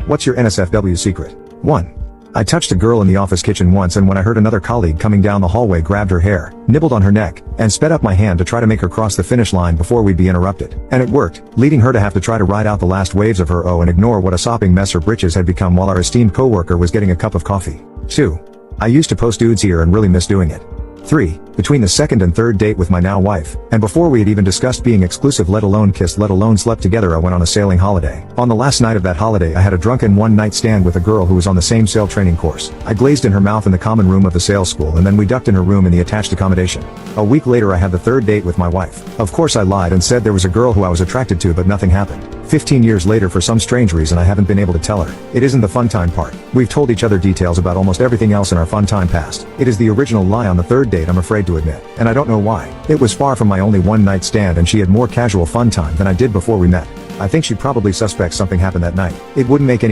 What's your NSFW secret? 1. I touched a girl in the office kitchen once, and when I heard another colleague coming down the hallway, grabbed her hair, nibbled on her neck, and sped up my hand to try to make her cross the finish line before we'd be interrupted. And it worked, leading her to have to try to ride out the last waves of her and ignore what a sopping mess her britches had become while our esteemed coworker was getting a cup of coffee. 2. I used to post dudes here and really miss doing it. 3. Between the second and third date with my now wife, and before we had even discussed being exclusive, let alone kissed, let alone slept together, I went on a sailing holiday. On the last night of that holiday, I had a drunken one-night stand with a girl who was on the same sail training course. I glazed in her mouth in the common room of the sail school, and then we ducked in her room in the attached accommodation. A week later, I had the third date with my wife. Of course I lied and said there was a girl who I was attracted to, but nothing happened. 15 years later, for some strange reason, I haven't been able to tell her. It isn't the fun time part. We've told each other details about almost everything else in our fun time past. It is the original lie on the third date, I'm afraid to admit. And I don't know why. It was far from my only one night stand, and she had more casual fun time than I did before we met. I think she probably suspects something happened that night. It wouldn't make any